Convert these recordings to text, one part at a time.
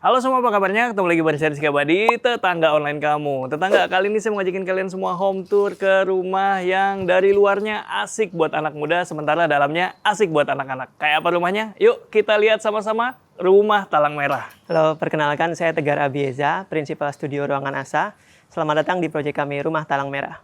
Halo semua, apa kabarnya? Ketemu lagi bareng saya Rizky Abadi, tetangga online kamu. Tetangga, kali ini saya mau ngajakin kalian semua home tour ke rumah yang dari luarnya asik buat anak muda, sementara dalamnya asik buat anak-anak. Kayak apa rumahnya? Yuk kita lihat sama-sama Rumah Talang Merah. Halo, perkenalkan saya Tegar Abieza, Prinsipal Studio Ruangan Asa. Selamat datang di proyek kami Rumah Talang Merah.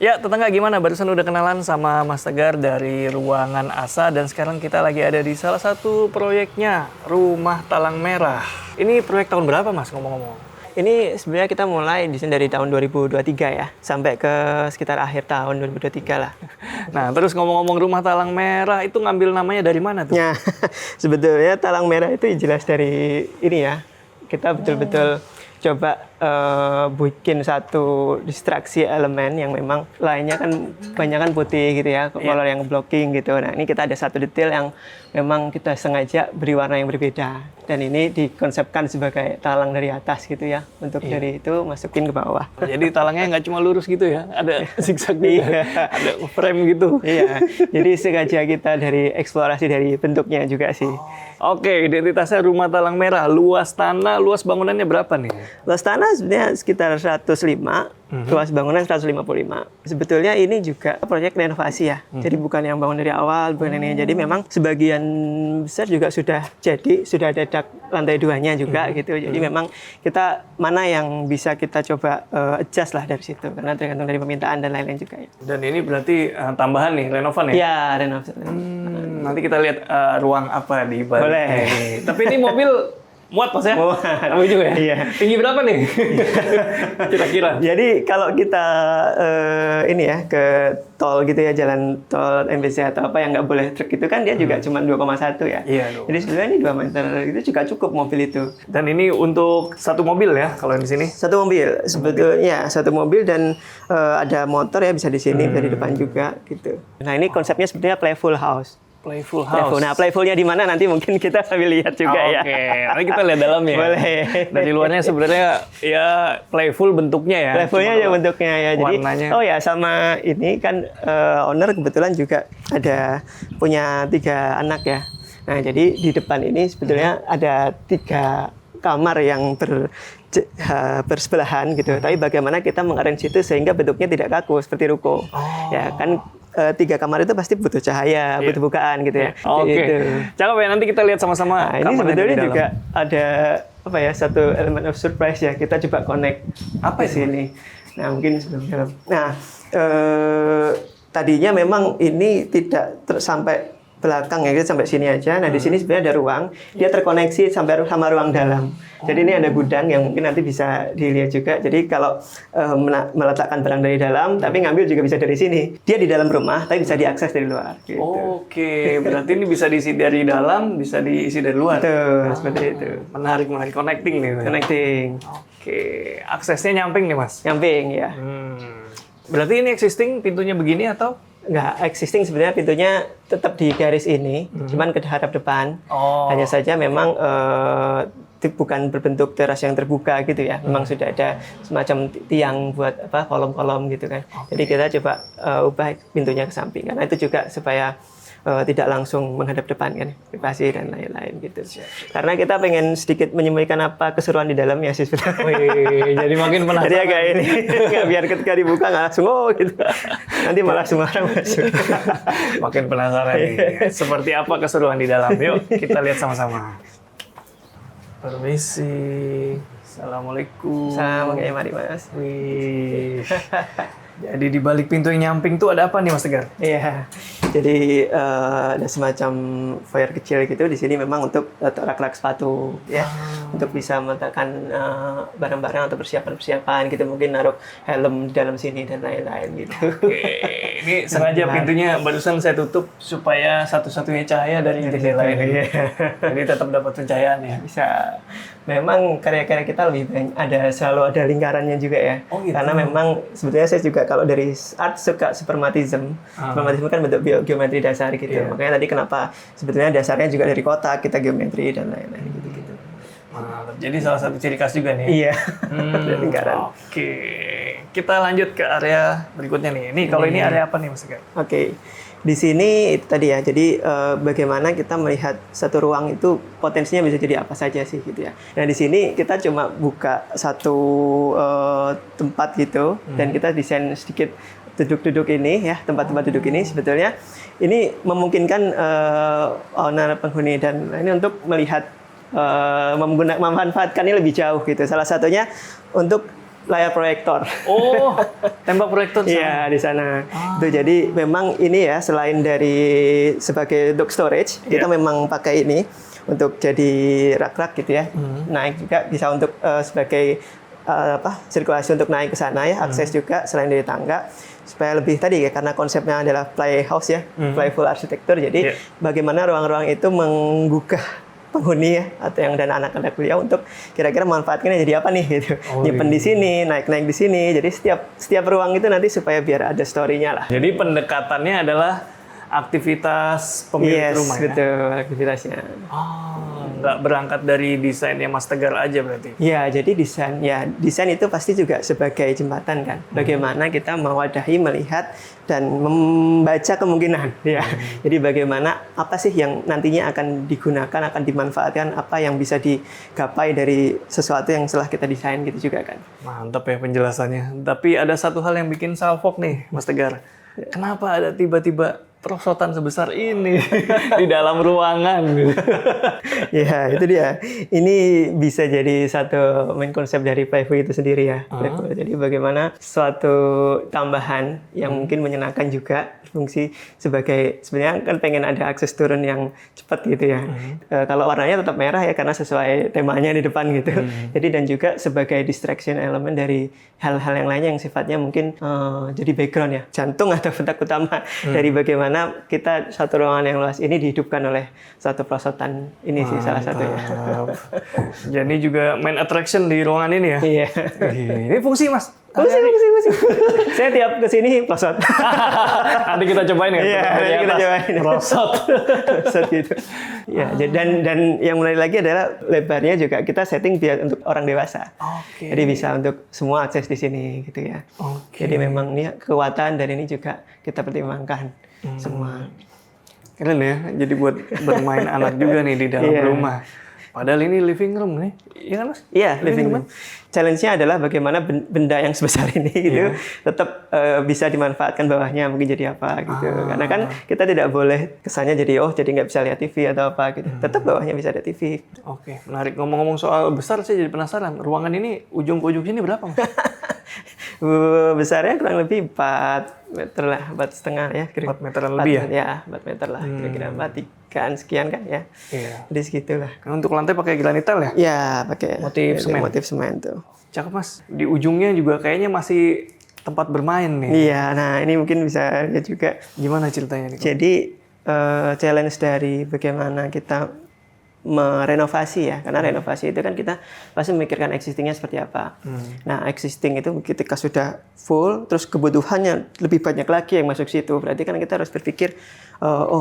Ya, tetangga gimana? Barusan udah kenalan sama Mas Tegar dari Ruangan Asa dan sekarang kita lagi ada di salah satu proyeknya, Rumah Talang Merah. Ini proyek tahun berapa, Mas, ngomong-ngomong? Ini sebenarnya kita mulai desain dari tahun 2023 ya, sampai ke sekitar akhir tahun 2023 lah. Nah, terus ngomong-ngomong Rumah Talang Merah itu ngambil namanya dari mana tuh? Ya, sebetulnya Talang Merah itu jelas dari ini ya, kita betul-betul coba bikin satu distraksi elemen yang memang lainnya kan banyak kan putih gitu ya, color yang blocking gitu. Nah, ini kita ada satu detail yang memang kita sengaja beri warna yang berbeda. Dan ini dikonsepkan sebagai talang dari atas gitu ya, untuk dari itu masukin ke bawah. Jadi talangnya nggak cuma lurus gitu ya, ada zigzag juga, ada frame gitu. Iya, jadi sengaja kita dari eksplorasi dari bentuknya juga sih. Oke, identitasnya Rumah Talang Merah. Luas tanah, luas bangunannya berapa nih? Luas tanah sebenarnya sekitar 105, luas bangunan 155. Sebetulnya ini juga proyek renovasi ya, jadi bukan yang bangun dari awal, bukan ini. Jadi memang sebagian besar juga sudah jadi, sudah ada dak lantai 2-nya juga gitu. Jadi memang kita mana yang bisa kita coba adjust lah dari situ, karena tergantung dari permintaan dan lain-lain juga ya. Dan ini berarti tambahan nih, renovan ya? Iya, renovasi. Nanti kita lihat ruang apa di balik. Boleh. Tapi ini mobil muat, Mas ya? Muat. Kamu juga ya? Iya. Tinggi berapa nih? Kira-kira. Jadi kalau kita ini ya ke tol gitu ya, jalan tol MBC atau apa yang nggak boleh truk itu kan dia juga cuma 2,1 ya. Iya dong. Jadi sebenarnya ini 2 meter itu juga cukup mobil itu. Dan ini untuk satu mobil ya, kalau di sini? Satu mobil sebetulnya, satu mobil dan ada motor ya bisa di sini dari depan juga gitu. Nah ini konsepnya sebetulnya playful house. Playful house. Nah, playfulnya di mana nanti mungkin kita sambil lihat juga ya. Oke, nanti kita lihat dalamnya. Boleh. Dari luarnya sebenarnya ya playful bentuknya ya. Playfulnya ya bentuknya ya. Jadi, warnanya. oh ya sama ini kan owner kebetulan juga ada punya 3 anak ya. Nah jadi di depan ini sebetulnya ada 3 kamar yang bersebelahan gitu. Tapi bagaimana kita mengarrange itu sehingga bentuknya tidak kaku seperti ruko. Ya kan 3 kamar itu pasti butuh cahaya, butuh bukaan gitu ya. Oke. Gitu. Cakep ya, nanti kita lihat sama-sama. Nah, ini sebetulnya juga ada apa ya, satu elemen of surprise ya. Kita coba connect apa sih ini. Nah, mungkin sebelum dalam. Nah, tadinya memang ini tidak sampai belakang ya, kita sampai sini aja. Nah, di sini sebenarnya ada ruang, dia terkoneksi sampai sama ruang dalam. Jadi ini ada gudang yang mungkin nanti bisa dilihat juga. Jadi kalau meletakkan barang dari dalam, tapi ngambil juga bisa dari sini. Dia di dalam rumah, tapi bisa diakses dari luar. Gitu. Oke, berarti ini bisa diisi dari dalam, bisa diisi dari luar. Betul, seperti itu. Menarik, connecting nih. Connecting. Oke, aksesnya nyamping nih, Mas? Nyamping, ya. Berarti ini existing pintunya begini atau? Nggak existing, sebenarnya pintunya tetap di garis ini, cuman ke hadap depan. Hanya saja memang bukan berbentuk teras yang terbuka gitu ya. Memang sudah ada semacam tiang buat apa kolom-kolom gitu kan. Jadi kita coba ubah pintunya ke samping karena itu juga supaya tidak langsung menghadap depan kan, privasi dan lain-lain gitu. Karena kita pengen sedikit menyembunyikan apa keseruan di dalamnya sih sebenarnya. Wih, jadi makin penasaran. Jadi agak ini, nggak biar ketika dibuka nggak langsung gitu. Nanti malah semua orang masuk. Makin penasaran nih. Seperti apa keseruan di dalam? Yuk kita lihat sama-sama. Permisi. Assalamualaikum. Assalamualaikum, mari Mas. Wih. Jadi di balik pintu yang nyamping tuh ada apa nih, Mas Tegar? Iya. Jadi ada semacam foyer kecil gitu di sini memang untuk rak-rak sepatu ya, untuk bisa meletakkan barang-barang atau persiapan-persiapan gitu, mungkin naruh helm di dalam sini dan lain-lain gitu. Oke, ini sengaja pintunya barusan saya tutup supaya satu-satunya cahaya dari jendela ini. Jadi tetap dapat pencahayaan ya. Bisa. Memang karya-karya kita lebih banyak, selalu ada lingkarannya juga ya. Oh, gitu. Karena memang sebetulnya saya juga kalau dari art suka supermatism. Supermatism kan bentuk geometri dasar gitu. Makanya tadi kenapa sebetulnya dasarnya juga dari kotak, kita geometri dan lain-lain gitu-gitu. Mantap. Jadi salah satu ciri khas juga nih. Iya. Ada lingkaran. Oke. Kita lanjut ke area berikutnya nih. Ini kalau ini area apa nih Mas Tegar? Oke. Di sini itu tadi ya, jadi bagaimana kita melihat satu ruang itu potensinya bisa jadi apa saja sih gitu ya. Nah di sini kita cuma buka satu tempat gitu, dan kita desain sedikit duduk-duduk ini ya, tempat-tempat duduk ini sebetulnya ini memungkinkan owner, penghuni dan ini untuk melihat memanfaatkannya lebih jauh gitu. Salah satunya untuk layar proyektor. Oh, tembak proyektor di sana. Iya, di sana. Itu jadi memang ini ya, selain dari sebagai dock storage, kita memang pakai ini untuk jadi rak-rak gitu ya. Naik juga bisa untuk sebagai sirkulasi untuk naik ke sana ya, akses juga selain dari tangga. Supaya lebih tadi ya, karena konsepnya adalah playhouse ya, playful arsitektur. Jadi bagaimana ruang-ruang itu menggugah penghuni ya, atau yang dan anak-anak kuliah untuk kira-kira manfaatnya jadi apa nih gitu. Nyimpen di sini, naik-naik di sini. Jadi setiap ruang itu nanti supaya biar ada story-nya lah. Jadi pendekatannya adalah aktivitas pemilik rumah ya? Betul, aktivitasnya. Nggak berangkat dari desainnya Mas Tegar aja berarti? Ya, jadi desain itu pasti juga sebagai jembatan kan. Bagaimana kita mewadahi, melihat, dan membaca kemungkinan. Ya. Jadi bagaimana, apa sih yang nantinya akan digunakan, akan dimanfaatkan, apa yang bisa digapai dari sesuatu yang setelah kita desain gitu juga kan. Mantap ya penjelasannya. Tapi ada satu hal yang bikin salfok nih, Mas Tegar. Kenapa ada tiba-tiba perosotan sebesar ini di dalam ruangan? Ya, itu dia. Ini bisa jadi satu main konsep dari Playful itu sendiri ya. Jadi bagaimana suatu tambahan yang mungkin menyenangkan juga, fungsi sebagai, sebenarnya kan pengen ada akses turun yang cepat gitu ya. Kalau warnanya tetap merah ya, karena sesuai temanya di depan gitu. Jadi dan juga sebagai distraction elemen dari hal-hal yang lainnya yang sifatnya mungkin jadi background ya, jantung atau petak utama dari bagaimana kita satu ruangan yang luas ini dihidupkan oleh satu perosotan ini sih salah satunya. Jadi juga main attraction di ruangan ini ya? Iya. Ini fungsi Mas? Fungsi. Saya tiap kesini pelosot. Nanti kita cobain ya? Iya, nanti kita cobain. Pelosot gitu. Ya, dan yang menarik lagi adalah lebarnya juga kita setting biar untuk orang dewasa. Jadi bisa untuk semua akses di sini gitu ya. Jadi memang ini kekuatan dan ini juga kita pertimbangkan semua. Keren ya, jadi buat bermain anak juga nih di dalam rumah. Padahal ini living room nih, iya kan Mas? Iya, living room. Challenge-nya adalah bagaimana benda yang sebesar ini gitu tetap bisa dimanfaatkan bawahnya mungkin jadi apa gitu. Karena kan kita tidak boleh kesannya jadi jadi nggak bisa lihat TV atau apa gitu. Tetap bawahnya bisa ada TV. Oke, menarik. Ngomong-ngomong soal besar, saya jadi penasaran. Ruangan ini ujung ke ujung sini berapa Mas? Besarnya kurang lebih 4 meter lah, 4,5 ya. 4 meteran lebih ya? Ya, 4 meter lah. Kira-kira 4,3 sekian kan ya. Iya. Jadi segitulah. Untuk lantai pakai granitel ya? Ya, pakai motif semen tuh. Cakep Mas. Di ujungnya juga kayaknya masih tempat bermain nih. Iya, nah ini mungkin bisa lihat juga. Gimana ceritanya nih? Jadi challenge dari bagaimana kita merenovasi ya, karena renovasi itu kan kita pasti memikirkan existingnya seperti apa. Nah, existing itu ketika sudah full, terus kebutuhannya lebih banyak lagi yang masuk situ, berarti kan kita harus berpikir,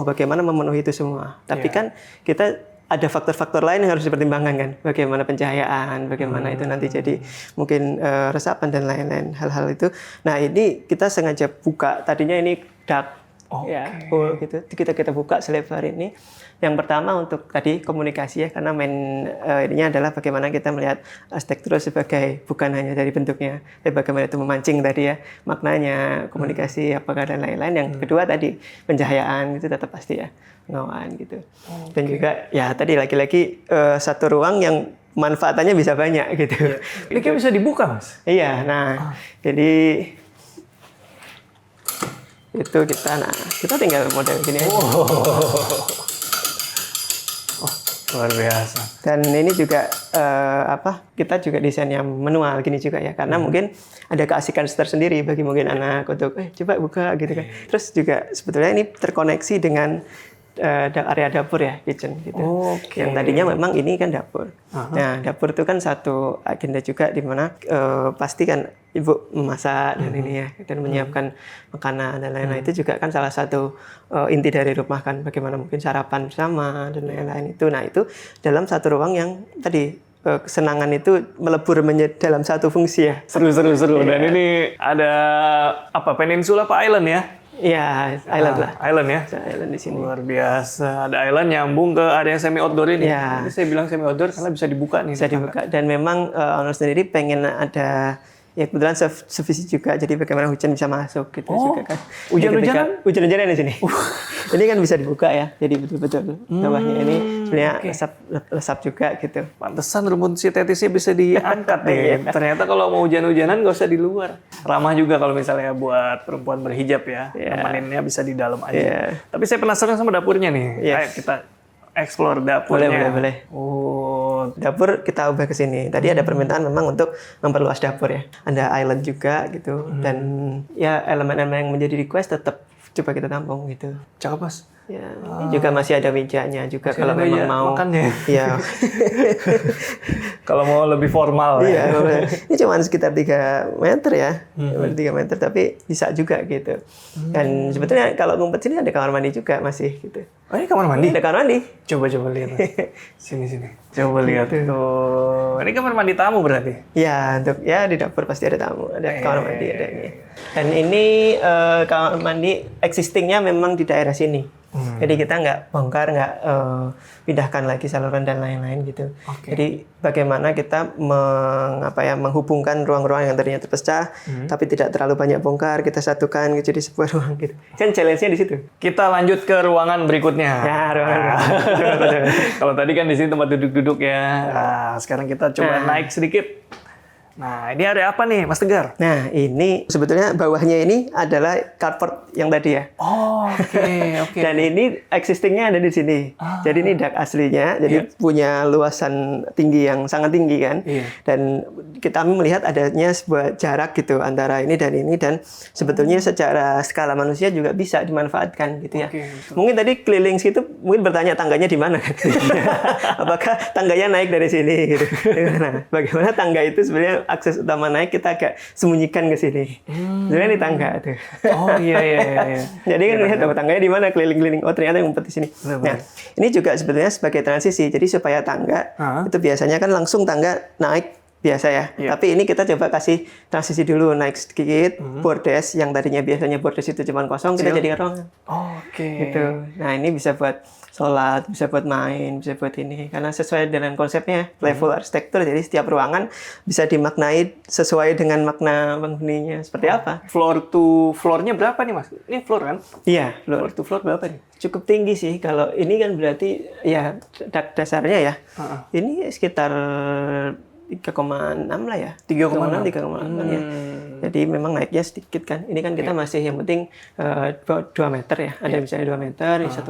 bagaimana memenuhi itu semua. Tapi kan kita ada faktor-faktor lain yang harus dipertimbangkan kan, bagaimana pencahayaan, bagaimana itu nanti jadi mungkin resapan dan lain-lain hal-hal itu. Nah, ini kita sengaja buka, tadinya ini dark. Full gitu. Kita buka selebar ini. Yang pertama untuk tadi komunikasi ya, karena ininya adalah bagaimana kita melihat arsitektur sebagai bukan hanya dari bentuknya, tapi bagaimana itu memancing tadi ya, maknanya, komunikasi, apakah dan lain-lain. Yang kedua tadi pencahayaan itu tetap pasti ya, pengawan gitu. Dan juga ya tadi lagi-lagi satu ruang yang manfaatannya bisa banyak gitu. Ini kayak bisa dibuka Mas? Iya, nah jadi Itu kita tinggal model gini aja. Luar biasa. Dan ini juga kita juga desain yang manual gini juga ya, karena mungkin ada keasikan tersendiri bagi mungkin anak untuk coba buka gitu kan. Terus juga sebetulnya ini terkoneksi dengan area dapur ya, kitchen gitu. Yang tadinya memang ini kan dapur. Nah, dapur itu kan satu agenda juga di mana pasti kan ibu memasak dan ini ya, dan menyiapkan makanan dan lain-lain. Itu juga kan salah satu inti dari rumah kan, bagaimana mungkin sarapan bersama dan lain-lain itu. Nah, itu dalam satu ruang yang tadi kesenangan itu melebur dalam satu fungsi ya. Seru. Dan ini ada peninsula apa island ya? Iya, island lah. Island ya? Island di sini. Luar biasa. Ada island nyambung ke area semi outdoor ini. Ya. Ini saya bilang semi outdoor karena bisa dibuka nih. Bisa dibuka. Dan memang owner sendiri pengen ada, ya kebetulan sevisi juga, jadi bagaimana hujan bisa masuk gitu juga kan. Hujan-hujanan di sini. Ini kan bisa dibuka ya, jadi betul-betul bawahnya ini sebenarnya lesap juga gitu. Pantesan rumput sintetisnya bisa diangkat nih. Ternyata kalau mau hujan-hujanan nggak usah di luar. Ramah juga kalau misalnya buat perempuan berhijab ya. Temaninnya bisa di dalam aja. Tapi saya penasaran sama dapurnya nih. Ayo kita explore dapurnya. Boleh. Dapur kita ubah ke sini. Tadi ada permintaan memang untuk memperluas dapur ya. Ada island juga gitu. Dan ya elemen-elemen yang menjadi request tetap coba kita tampung gitu. Cakep, Mas. Ya, ini juga masih ada mejanya juga masih kalau memang mau. Makannya. Iya. Kalau mau lebih formal ya. Ini cuma sekitar 3 meter ya. 3 meter tapi bisa juga gitu. Dan sebetulnya kalau ngumpet sini ada kamar mandi juga masih gitu. Oh, ini kamar mandi? Ada kamar mandi. Coba lihat. Sini. Coba lihat tuh. Ini kamar mandi tamu berarti? Ya, di dapur pasti ada tamu, ada kamar mandi ada ini. Dan ini kamar mandi existingnya memang di daerah sini. Jadi kita nggak bongkar, nggak pindahkan lagi saluran dan lain-lain gitu. Jadi bagaimana kita menghubungkan ruang-ruang yang tadinya terpecah, tapi tidak terlalu banyak bongkar, kita satukan jadi sebuah ruang gitu. Kan challenge-nya di situ. Kita lanjut ke ruangan berikutnya. Ya, ruangan. Kalau tadi kan di sini tempat duduk-duduk ya. Nah, sekarang kita coba naik sedikit. Nah, ini area apa nih, Mas Tegar? Nah, ini sebetulnya bawahnya ini adalah carport yang tadi ya. Oke. Dan ini existingnya ada di sini. Jadi ini dak aslinya, jadi punya luasan tinggi yang sangat tinggi kan. Dan kita melihat adanya sebuah jarak gitu antara ini, dan sebetulnya secara skala manusia juga bisa dimanfaatkan gitu ya. Mungkin tadi keliling situ mungkin bertanya tangganya di mana kan? Apakah tangganya naik dari sini gitu. Nah, bagaimana tangga itu sebenarnya akses utama naik kita agak sembunyikan ke sini. Sebenarnya ini tangga tuh. Oh iya. Jadi kan lihat tangganya di mana keliling-keliling. Oh ternyata yang ngumpet di sini. Nah, ini juga sebetulnya sebagai transisi. Jadi supaya tangga itu biasanya kan langsung tangga naik biasa ya. Tapi ini kita coba kasih transisi dulu, naik sedikit bordes yang tadinya biasanya bordes itu cuma kosong, kita jadikan ruangan. Gitu. Nah, ini bisa buat sholat, bisa buat main, bisa buat ini. Karena sesuai dengan konsepnya, level arsitektur, jadi setiap ruangan bisa dimaknai sesuai dengan makna penghuninya. Seperti apa? Floor to floor-nya berapa nih, Mas? Ini floor kan? Iya, floor to floor berapa nih? Cukup tinggi sih. Kalau ini kan berarti, ya dasarnya ya. Ini sekitar 3,6 lah ya. 3,6 ya. Jadi memang naiknya sedikit kan. Ini kan kita masih yang penting 2 meter ya. Ada misalnya 2 meter, 1,8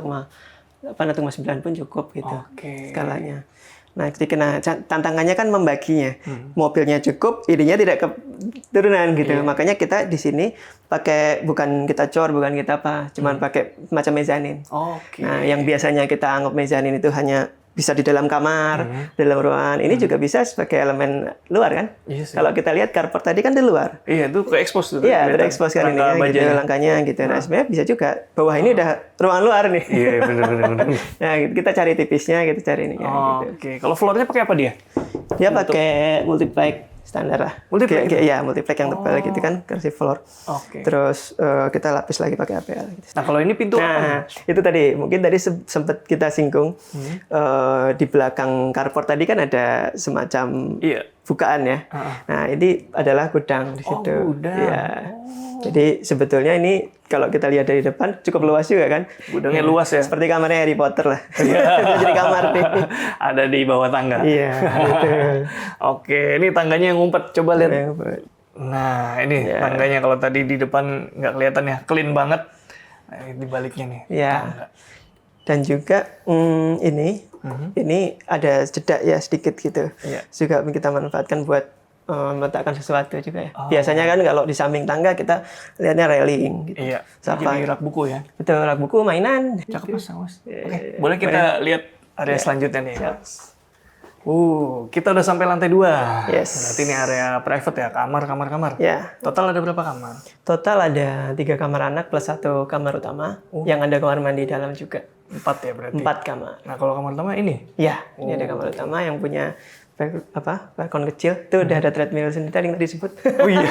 atau 1,9 pun cukup gitu skalanya. Nah, tantangannya kan membaginya. Mobilnya cukup, ininya tidak keturunan gitu. Makanya kita di sini pakai, bukan kita cor, bukan kita apa, cuman pakai macam mezanin. Nah, yang biasanya kita anggap mezanin itu hanya bisa di dalam kamar, dalam ruangan. Ini juga bisa sebagai elemen luar kan? Kalau kita lihat carport tadi kan di luar. Iya, itu ke-expose tuh. Iya, terekspos kan ini gitu, langkahnya gitu. Nah, sebenarnya bisa juga. Bawah ini udah ruangan luar nih. Iya, benar. Nah, kita cari tipisnya, kita cari ini. Gitu. Kalau floornya pakai apa dia? Dia pakai multiplex standar lah. Multiplex? Iya, multiplex yang tebal gitu kan, cursive floor. Terus kita lapis lagi pakai APL. Gitu. Nah, kalau ini pintu apa? Itu tadi, mungkin tadi sempat kita singgung. Di belakang carport tadi kan ada semacam bukaan ya. Nah, ini adalah gudang di situ. Gudang. Iya. Jadi sebetulnya ini kalau kita lihat dari depan cukup luas juga kan. Gudangnya luas ya. Seperti kamarnya Harry Potter lah. Jadi kamar nih. Ada di bawah tangga. Iya, betul. Oke, ini tangganya yang ngumpet. Coba lihat. Nah, ini tangganya kalau tadi di depan nggak kelihatan ya, clean banget. Nah, di baliknya nih. Ya. Tangga. Dan juga ini ada jeda ya sedikit gitu. Iya. Juga kita manfaatkan buat meletakkan sesuatu juga ya. Biasanya kan kalau di samping tangga kita lihatnya railing gitu. Iya. Sampai Jadi rak buku ya. betul, rak buku, mainan. Cakep Mas. Oke, boleh kita lihat area selanjutnya nih. Mas. Kita udah sampai lantai 2. Yes. Berarti ini area private ya, kamar. Ya. Total ada berapa kamar? Total ada 3 kamar anak plus 1 kamar utama. Yang ada kamar mandi dalam juga. 4 ya berarti? 4 kamar. Nah, kalau kamar utama ini? Ya, ini ada kamar utama yang punya balkon kecil. Tuh udah ada treadmill sendiri tadi yang tadi disebut. Oh iya.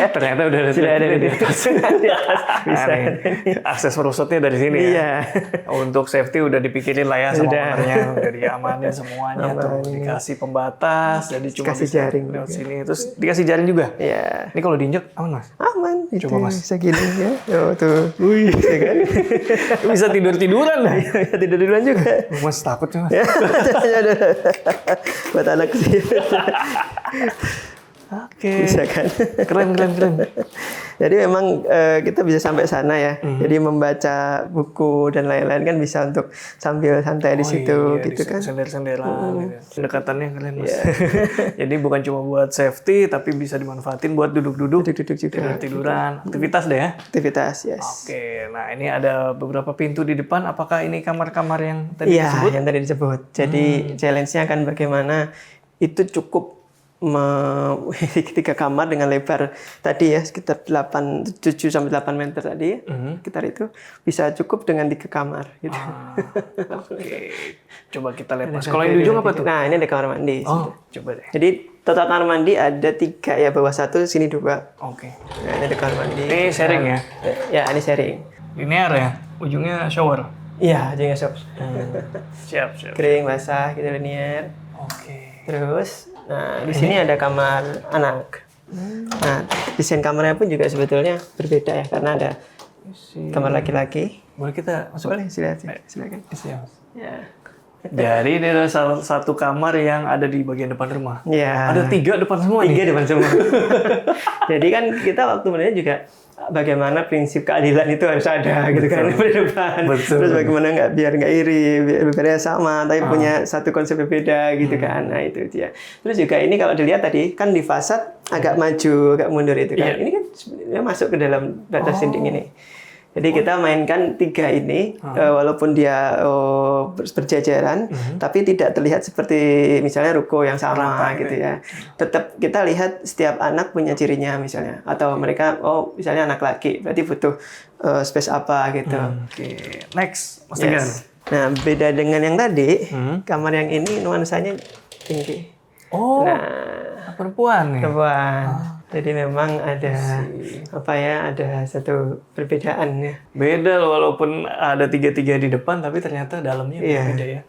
Ternyata udah ada. Sudah ada di atas. Di atas bisa. Akses merusutnya dari sini ya. Untuk safety udah dipikirin lah ya sama ownernya, udah diamanin semuanya tuh. Dikasih pembatas, jadi cuma Kasih bisa jaring lewat juga. sini. Terus dikasih jaring juga. Iya. Ini kalau diinjek aman Mas? Aman. Itu Coba, Mas. bisa gini ya. Oh tuh. Wih. Kan? Bisa tidur-tiduran lah. Bisa tidur duluan juga. Mas takut sih Mas. Buat anak kecil. Oke. Bisa kan? Keren. Jadi memang kita bisa sampai sana ya. Jadi membaca buku dan lain-lain kan bisa untuk sambil santai di situ gitu kan. Sender-senderan gitu. Pendekatannya keren Mas. Jadi bukan cuma buat safety tapi bisa dimanfaatin buat duduk-duduk, Duduk-duduk juga. tiduran, aktivitas deh ya. Aktivitas, yes. Oke, nah ini ada beberapa pintu di depan. Apakah ini kamar-kamar yang tadi Iya, disebut? yang tadi disebut. Jadi challenge-nya akan bagaimana itu cukup 3 kamar dengan lebar tadi ya sekitar 7 sampai 8 meter tadi ya. Sekitar itu bisa cukup dengan 3 kamar gitu. Oke, coba kita lihat Mas. Kalau yang di ujung apa tuh? Nah, ini ada kamar mandi. Oh, coba deh. Jadi total kamar mandi ada 3 ya, bawah 1, sini 2. Oke. Nah, ini ada kamar mandi. Ini sharing ya? Ya, ini sharing. Linear ya? Ujungnya shower? Iya, jadi shop. Siap. Kering, basah, gitu linear. Oke. Terus, nah di sini ada kamar anak. Nah, desain kamarnya pun juga sebetulnya berbeda ya, karena ada kamar laki-laki. Boleh kita masuk? Boleh, silakan. Siap. Ya. Jadi ini ada salah satu kamar yang ada di bagian depan rumah. Ya. Ada 3 depan semua nih? 3 depan semua. Jadi kan kita waktu menilai juga bagaimana prinsip keadilan itu harus ada gitu kan di depan. Betul. Terus bagaimana biar nggak iri, biar sama, tapi punya satu konsep berbeda gitu kan. Nah itu dia. Terus juga ini kalau dilihat tadi kan di fasad agak maju, agak mundur itu kan. Ini kan sebenarnya masuk ke dalam batas dinding ini. Jadi kita mainkan 3 ini, walaupun dia berjajaran, tapi tidak terlihat seperti misalnya ruko yang sama gitu ya. Tetap kita lihat setiap anak punya cirinya misalnya, atau mereka misalnya anak laki, berarti butuh space apa gitu. Oke, next, Mas Tegan. Nah beda dengan yang tadi, kamar yang ini nuansanya tinggi. Oh, nah, perempuan ya? Perempuan. Jadi memang ada ada satu perbedaan ya. Beda loh, walaupun ada 3 di depan, tapi ternyata dalamnya beda ya.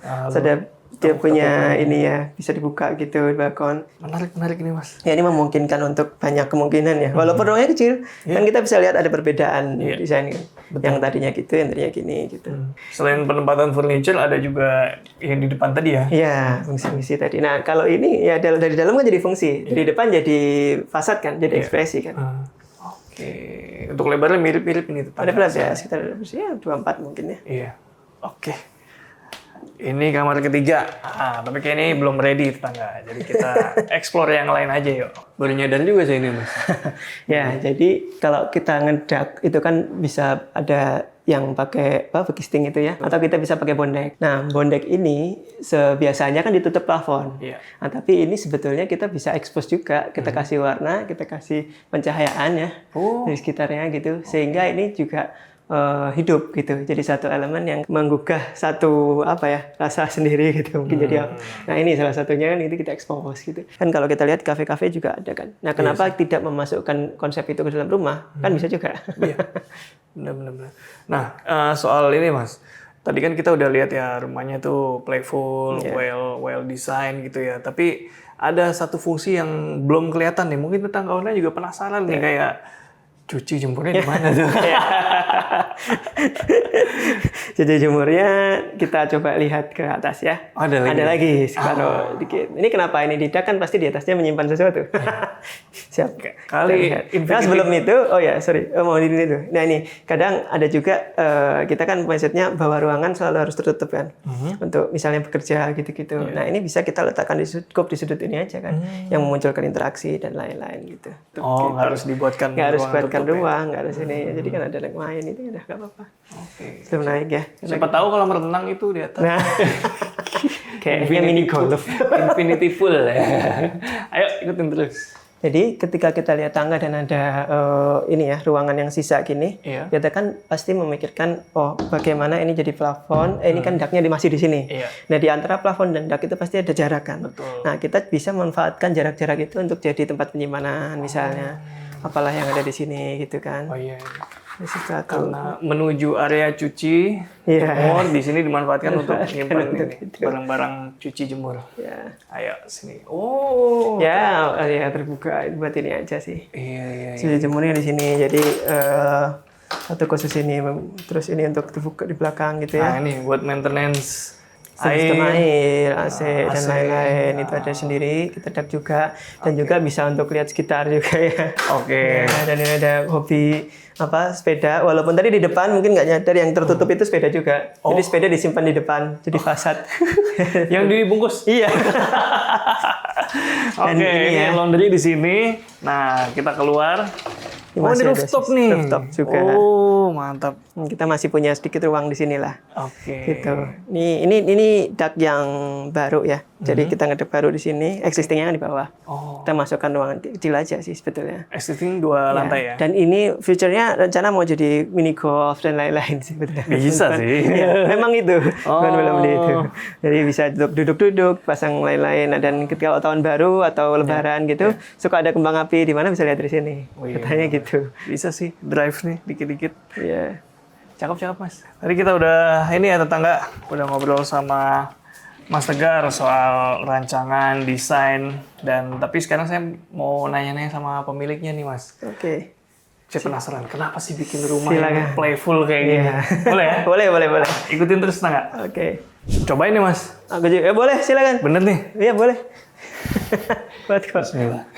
Ada dia punya ini ya, bisa dibuka gitu balkon. Menarik ini Mas. Ya ini memungkinkan untuk banyak kemungkinan ya. Walaupun ruangnya kecil, kan kita bisa lihat ada perbedaan desain kan. Yang tadinya gitu, yang tadinya gini gitu. Selain penempatan furniture, ada juga yang di depan tadi ya? Iya, fungsi-fungsi tadi. Nah kalau ini ya dari dalam kan jadi fungsi, dari depan jadi fasad kan, jadi ekspresi kan. Oke, untuk lebarnya mirip-mirip ini. Ada plus ya, sekitar 24 mungkin ya. Iya. Oke. Ini kamar ketiga. Tapi kayak ini belum ready tetangga. Jadi kita explore yang lain aja yuk. Baru nyadar juga sih ini Mas. Ya, jadi kalau kita ngedak itu kan bisa ada yang pakai bekisting itu ya, atau kita bisa pakai bondek. Nah, bondek ini biasanya kan ditutup plafon. Nah, tapi ini sebetulnya kita bisa expose juga, kita kasih warna, kita kasih pencahayaan ya di sekitarnya gitu, sehingga ini juga hidup gitu. Jadi satu elemen yang menggugah satu rasa sendiri gitu mungkin. Jadi nah ini salah satunya kan itu kita expose gitu. Kan kalau kita lihat kafe-kafe juga ada kan. Nah, kenapa tidak memasukkan konsep itu ke dalam rumah? Kan bisa juga. Iya. Benar. Nah, soal ini Mas. Tadi kan kita udah lihat ya rumahnya tuh playful, well design gitu ya. Tapi ada satu fungsi yang belum kelihatan nih. Mungkin tetangga online juga penasaran nih kayak cuci jemurnya di mana tuh? Jadi jemurnya kita coba lihat ke atas ya. Oh, ada lagi. Taruh dikit. Ini kenapa ini tidak kan pasti di atasnya menyimpan sesuatu. Siap. Kali Nah, sebelum itu, mau ini tuh. Nah ini kadang ada juga kita kan mindsetnya bahwa ruangan selalu harus tertutup kan. Untuk misalnya bekerja gitu-gitu. Nah ini bisa kita letakkan di sudut ini aja kan, yang memunculkan interaksi dan lain-lain gitu. Oh, nggak harus dibuatkan. Nggak harus buatkan ruang, nggak harus ini. Jadi kan ada yang main itu udah nggak apa-apa. Oke. Sebelum naik ya. Siapa tahu kalau merenang itu di atas. Nah, kayaknya mini golf. Infinity pool ya. Ayo ikutin terus. Jadi ketika kita lihat tangga dan ada ini ya ruangan yang sisa gini, kita kan pasti memikirkan bagaimana ini jadi plafon, ini kan daknya masih di sini. Nah di antara plafon dan dak itu pasti ada jarak kan. Betul. Nah kita bisa memanfaatkan jarak-jarak itu untuk jadi tempat penyimpanan misalnya, apalah yang ada di sini gitu kan. Oh iya. Karena menuju area cuci jemur di sini dimanfaatkan untuk menyimpan barang-barang cuci jemur. Ya. Ayo sini. Oh. Ya terbuka buat ini aja sih. Iya. Cuci jemurnya di sini. Jadi satu khusus ini, terus ini untuk terbuka di belakang gitu ya. Nah ini buat maintenance sistem air, AC dan lain-lain itu ada sendiri. Kita dak juga dan juga bisa untuk lihat sekitar juga ya. Oke. Nah, dan ini ada hobi sepeda. Walaupun tadi di depan mungkin nggak nyadar yang tertutup itu sepeda juga. Jadi sepeda disimpan di depan, jadi fasad. Yang dibungkus. Iya. Oke, ini laundry di sini. Nah, kita keluar. Ini rooftop nih. Rooftop juga. Oh, mantap. Kita masih punya sedikit ruang di sini lah. Oke. Gitu. Ini dak yang baru ya. Jadi kita ngedek baru di sini, existingnya kan di bawah. Kita masukkan ruangan kecil aja sih sebetulnya. Existing 2 lantai ya. Dan ini future-nya rencana mau jadi mini golf dan lain-lain sih sebetulnya. Bisa sih. Ya, memang itu. Belum beli itu. Jadi bisa duduk-duduk, pasang lain-lain. Dan ketika tahun baru atau lebaran gitu, suka ada kembang api di mana bisa lihat dari sini. Katanya gitu. Bisa sih drive nih dikit-dikit. Iya. Cakep Mas. Tadi kita udah ini ya tetangga, udah ngobrol sama Mas Tegar soal rancangan, desain, dan tapi sekarang saya mau nanya-nanya sama pemiliknya nih Mas. Oke. Saya penasaran, kenapa sih bikin rumah Silakan. yang playful kayak gini? Boleh ya? Boleh. Ikutin terus tetangga. Oke. Cobain nih Mas. Aku juga, boleh silakan. Bener nih? Iya boleh. Buat kok. Bismillah.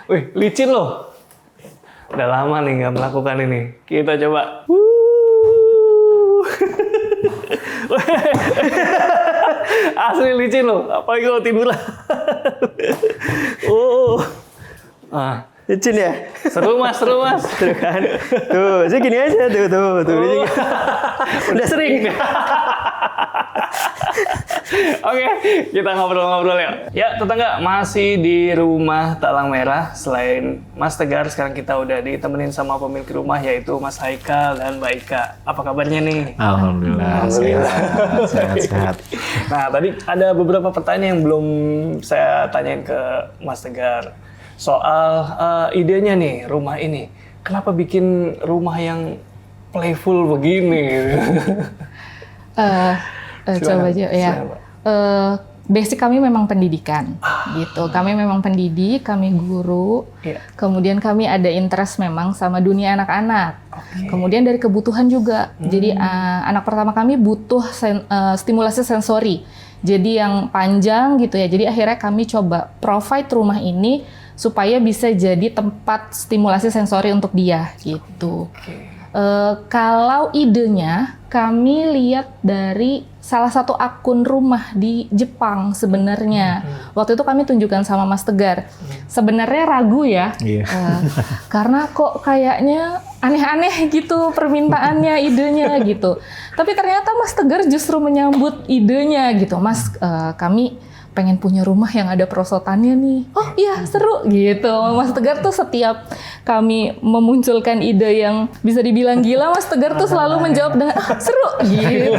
Wih, licin loh. Udah lama nih nggak melakukan ini. Kita coba. Asli licin loh, apalagi kalau tiduran. Licin ya? Seru mas. Tuh kan? Tuh, saya gini aja tuh. Udah sering. Oke, kita ngobrol-ngobrol ya. Ya, tetangga, masih di rumah Talang Merah. Selain Mas Tegar, sekarang kita udah ditemenin sama pemilik rumah, yaitu Mas Haikal dan Mbak Ika. Apa kabarnya nih? Alhamdulillah. Sehat. Nah, tadi ada beberapa pertanyaan yang belum saya tanyain ke Mas Tegar. Soal idenya nih, rumah ini. Kenapa bikin rumah yang playful begini? Coba aja ya. Basic kami memang pendidikan, gitu. Kami memang pendidik, kami guru. Kemudian kami ada interest memang sama dunia anak-anak. Kemudian dari kebutuhan juga. Jadi anak pertama kami butuh stimulasi sensori. Jadi yang panjang gitu ya. Jadi akhirnya kami coba provide rumah ini supaya bisa jadi tempat stimulasi sensori untuk dia, gitu. Kalau idenya kami lihat dari salah satu akun rumah di Jepang sebenarnya. Waktu itu kami tunjukkan sama Mas Tegar. Sebenarnya ragu ya, karena kok kayaknya aneh-aneh gitu permintaannya, idenya gitu. Tapi ternyata Mas Tegar justru menyambut idenya gitu. Mas, kami pengen punya rumah yang ada perosotannya nih. Oh iya, seru gitu. Mas Tegar tuh setiap kami memunculkan ide yang bisa dibilang gila, Mas Tegar tuh selalu menjawab dengan seru gitu.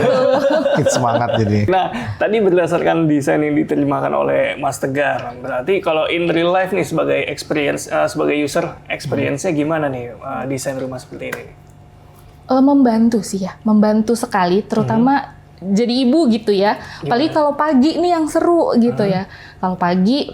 Semangat jadi. Nah, tadi berdasarkan desain yang diterjemahkan oleh Mas Tegar, berarti kalau in real life nih sebagai experience, sebagai user, experience-nya gimana nih desain rumah seperti ini? Membantu sih ya, membantu sekali, terutama jadi ibu gitu ya. Apalagi kalau pagi nih yang seru gitu ya. Kalau pagi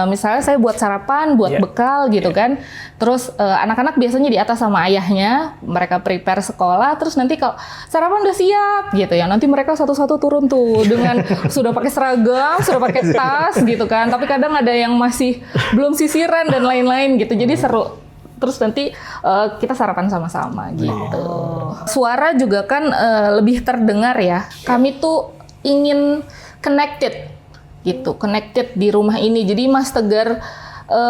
misalnya saya buat sarapan, buat bekal gitu kan. Terus anak-anak biasanya di atas sama ayahnya, mereka prepare sekolah. Terus nanti kalau sarapan udah siap gitu ya, nanti mereka satu-satu turun tuh dengan sudah pakai seragam, sudah pakai tas gitu kan. Tapi kadang ada yang masih belum sisiran dan lain-lain gitu. Jadi seru. Terus nanti kita sarapan sama-sama gitu. Suara juga kan lebih terdengar ya. Kami tuh ingin connected gitu, connected di rumah ini. Jadi Mas Tegar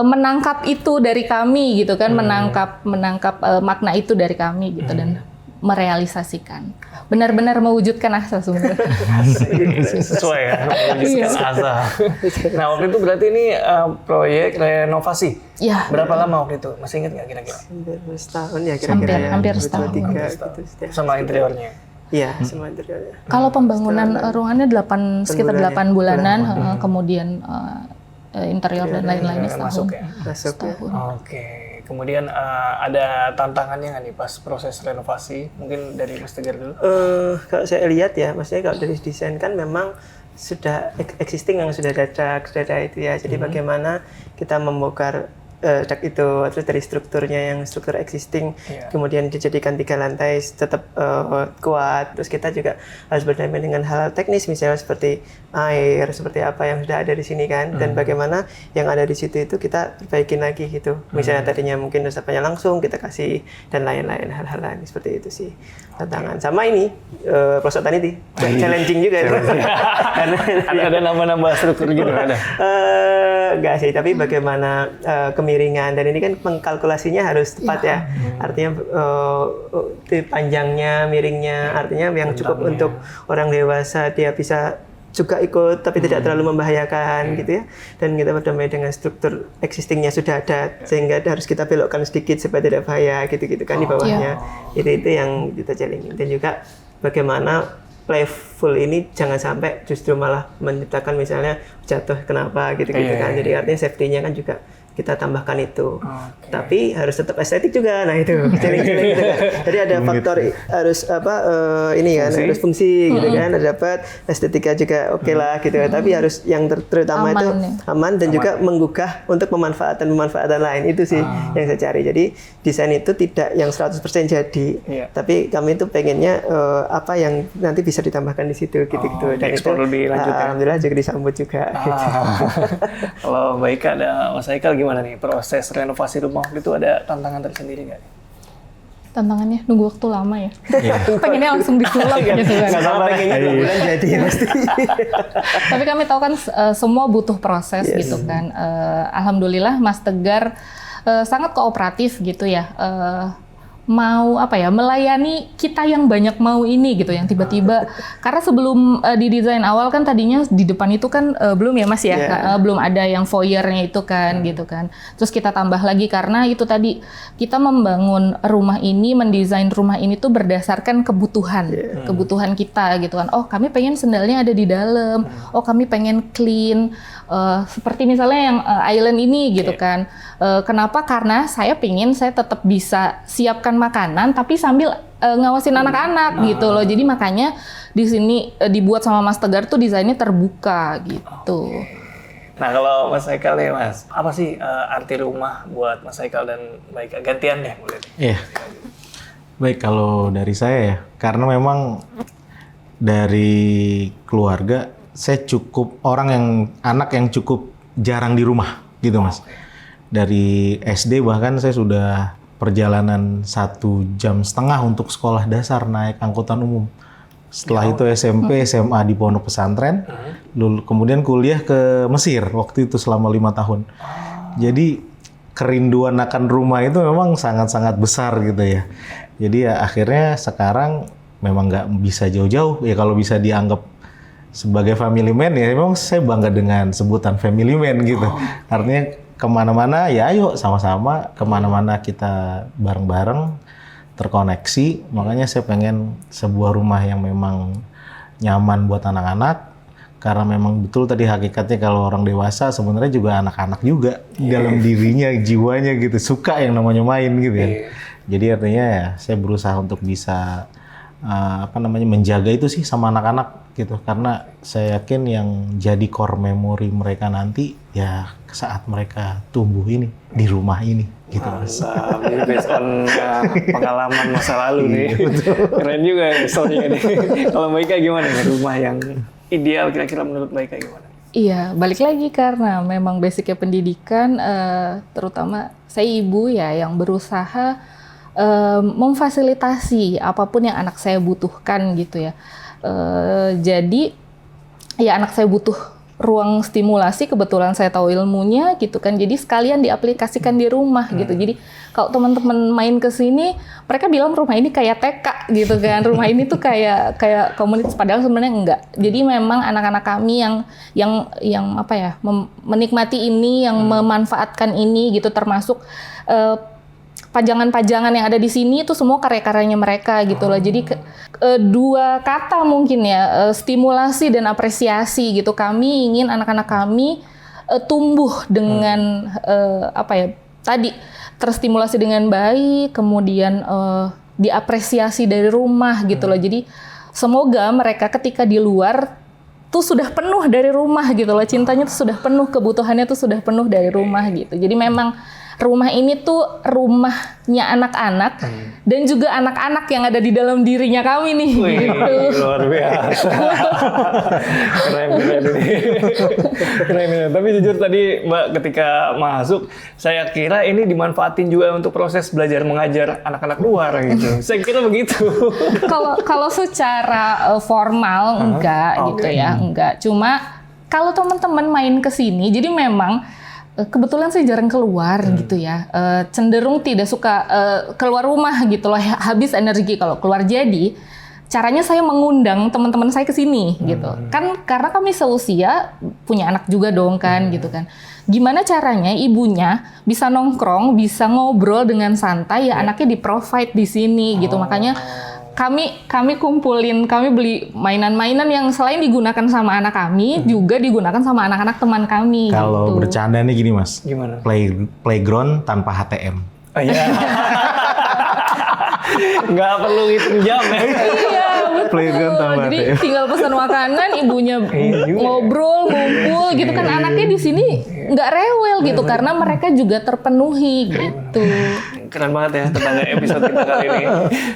menangkap itu dari kami gitu kan, menangkap makna itu dari kami gitu dan merealisasikan. Benar-benar mewujudkan asa sebenarnya. Sesuai ya, mewujudkan asa. Nah, waktu itu berarti ini proyek renovasi. Ya. Berapa lama waktu itu? Masih ingat nggak kira-kira? Setahun ya kira-kira. Hampir 2, setahun. 3 gitu. Sama interiornya? Iya, semua interiornya. Kalau pembangunan ruangannya sekitar 8 bulanan, kemudian interior dan lain-lainnya setahun. Masuk ya? Masuk ya. Oke. Kemudian ada tantangannya nggak nih pas proses renovasi? Mungkin dari Mas Tegar dulu. Kalau saya lihat ya, maksudnya kalau dari desain kan memang sudah existing yang sudah ada itu ya. Jadi bagaimana kita membongkar dak itu, terus dari strukturnya yang struktur existing, kemudian dijadikan 3 lantai tetap kuat. Terus kita juga harus berdampingan dengan hal teknis, misalnya seperti air, seperti apa yang sudah ada di sini kan, dan bagaimana yang ada di situ itu kita perbaikin lagi gitu. Misalnya tadinya mungkin resapannya langsung kita kasih dan lain-lain, hal-hal lain seperti itu sih tantangan. Sama ini perosotan itu challenging juga itu. Karena ada nambah-nambah struktur gitu ada. Enggak sih, tapi bagaimana kemiringan, dan ini kan pengkalkulasinya harus tepat ya. Artinya panjangnya, miringnya, artinya yang cukup untuk orang dewasa dia bisa juga ikut tapi tidak terlalu membahayakan gitu ya. Dan kita berdamai dengan struktur existingnya sudah ada, sehingga harus kita belokkan sedikit supaya tidak bahaya gitu-gitu kan di bawahnya. Itu yang kita challenge. Dan juga bagaimana playful ini jangan sampai justru malah menciptakan misalnya jatuh kenapa gitu-gitu kan. Jadi artinya safety-nya kan juga kita tambahkan itu. Tapi harus tetap estetik juga. Nah itu challenge-challenge gitu kan. Jadi ada faktor harus ini kan, harus fungsi gitu kan. Ada dapat estetika juga oke lah gitu. Tapi harus yang terutama itu aman dan juga menggugah untuk pemanfaatan lain. Itu sih yang saya cari. Jadi desain itu tidak yang 100% jadi. Tapi kami itu pengennya apa yang nanti bisa ditambahkan di situ gitu-gitu. Dan itu lebih lanjut ya. alhamdulillah juga disambut juga. Gitu. Kalau Mbak Ika ada Mas Haikal gimana nih proses renovasi rumah itu, ada tantangan tersendiri nggak? Tantangannya nunggu waktu lama ya. Pengennya langsung disulap gitu kan. Nggak sama pengennya 2 bulan jadi pasti. Tapi kami tahu kan semua butuh proses gitu kan. Alhamdulillah Mas Tegar sangat kooperatif gitu ya. Mau melayani kita yang banyak mau ini gitu, yang tiba-tiba karena sebelum di desain awal kan tadinya di depan itu kan belum ya Mas ya, belum ada yang foyernya itu kan gitu kan. Terus kita tambah lagi karena itu tadi kita membangun rumah ini, mendesain rumah ini tuh berdasarkan kebutuhan kita gitu kan. Oh kami pengen sendalnya ada di dalam, oh kami pengen clean, seperti misalnya yang island ini gitu kan. Kenapa? Karena saya tetap bisa siapkan makanan tapi sambil ngawasin anak-anak gitu loh. Jadi makanya di sini dibuat sama Mas Tegar tuh desainnya terbuka gitu. Nah kalau Mas Haikal ya Mas, apa sih arti rumah buat Mas Haikal dan Mbak Ika? Gantian deh boleh. Iya. Baik, kalau dari saya ya, karena memang dari keluarga saya anak yang cukup jarang di rumah gitu Mas. Dari SD bahkan saya sudah perjalanan 1,5 jam untuk sekolah dasar naik angkutan umum. Setelah itu SMP, SMA di pondok pesantren, kemudian kuliah ke Mesir waktu itu selama 5 tahun. Jadi kerinduan akan rumah itu memang sangat-sangat besar gitu ya. Jadi ya akhirnya sekarang memang nggak bisa jauh-jauh ya, kalau bisa dianggap sebagai family man ya memang saya bangga dengan sebutan family man gitu. Artinya kemana-mana ya ayo sama-sama kemana-mana kita bareng-bareng terkoneksi. Makanya saya pengen sebuah rumah yang memang nyaman buat anak-anak, karena memang betul tadi hakikatnya kalau orang dewasa sebenarnya juga anak-anak juga dalam dirinya, jiwanya gitu, suka yang namanya main gitu ya. Jadi artinya ya saya berusaha untuk bisa menjaga itu sih sama anak-anak gitu, karena saya yakin yang jadi core memory mereka nanti ya saat mereka tumbuh ini di rumah ini gitu Mas. Jadi based on pengalaman masa lalu nih. Keren juga ya story-nya nih. Kalau Mbak Ika gimana nih rumah yang ideal kira-kira menurut Mbak Ika gimana? Iya, balik lagi karena memang basicnya pendidikan, terutama saya ibu ya yang berusaha memfasilitasi apapun yang anak saya butuhkan gitu ya. Jadi ya anak saya butuh ruang stimulasi, kebetulan saya tahu ilmunya gitu kan, jadi sekalian diaplikasikan di rumah gitu. Jadi kalau teman-teman main ke sini, mereka bilang rumah ini kayak TK gitu kan, rumah ini tuh kayak komunitas, padahal sebenarnya enggak. Jadi memang anak-anak kami yang apa ya, menikmati ini, yang memanfaatkan ini gitu, termasuk pajangan-pajangan yang ada di sini itu semua karya-karyanya mereka gitu loh. Jadi dua kata mungkin ya, stimulasi dan apresiasi gitu. Kami ingin anak-anak kami tumbuh dengan apa ya, tadi terstimulasi dengan baik, kemudian diapresiasi dari rumah gitu loh. Jadi semoga mereka ketika di luar tuh sudah penuh dari rumah gitu loh. Cintanya tuh sudah penuh, kebutuhannya tuh sudah penuh dari rumah gitu. Jadi memang rumah ini tuh rumahnya anak-anak dan juga anak-anak yang ada di dalam dirinya kami nih. Wih, gitu. luar biasa. Keren ini. Keren. Tapi jujur tadi Mbak ketika masuk, saya kira ini dimanfaatin juga untuk proses belajar mengajar anak-anak luar gitu. Saya kira begitu. Kalau secara formal enggak gitu ya, enggak. Cuma kalau teman-teman main ke sini, jadi memang kebetulan saya jarang keluar gitu ya, cenderung tidak suka keluar rumah gitu loh, habis energi kalau keluar. Jadi caranya saya mengundang teman-teman saya ke sini gitu kan, karena kami seusia, punya anak juga dong kan gitu kan. Gimana caranya ibunya bisa nongkrong, bisa ngobrol dengan santai ya, anaknya di-provide di sini gitu. Makanya kami kumpulin, kami beli mainan-mainan yang selain digunakan sama anak kami, juga digunakan sama anak-anak teman kami. Kalau gitu. bercanda nih gini Mas, Gimana? Playground tanpa HTM. Oh, iya. Nggak perlu hitung jam ya. Iya, betul. Playground tambah Jadi ATM. tinggal pesan makanan, ibunya ngobrol, ngumpul gitu kan. Anaknya di sini nggak rewel gitu karena mereka juga terpenuhi gitu. Keren banget ya tentang episode kita kali ini.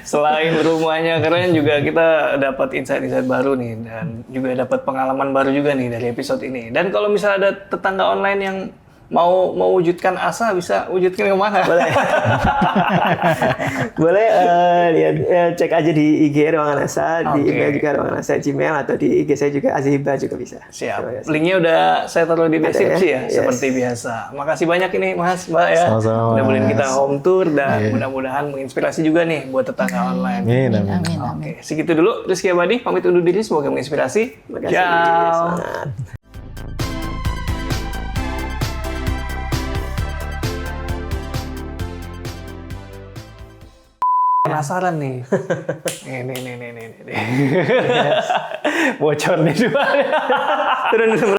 Selain rumahnya keren, juga kita dapat insight-insight baru nih, dan juga dapat pengalaman baru juga nih dari episode ini. Dan kalau misalnya ada tetangga online yang mau wujudkan asa, bisa wujudkan kemana? Boleh. Boleh lihat, cek aja di IG Ruangan Asa, di email juga Ruangan Asa Gmail, atau di IG saya juga Aziba juga bisa. Siap. Linknya udah saya taruh di deskripsi ya, Yes. seperti biasa. Makasih banyak ini Mas, Mbak ya. Sama-sama, Udah bolehin Mas. kita home tour, dan mudah-mudahan menginspirasi juga nih buat tetangga online. Amin. Amin. Oke, segitu dulu. Rizky Abadi pamit undur diri, semoga menginspirasi. Terima kasih. Ciao. Semangat. Penasaran nih. Nih. Bocor nih dua. Turun dulu.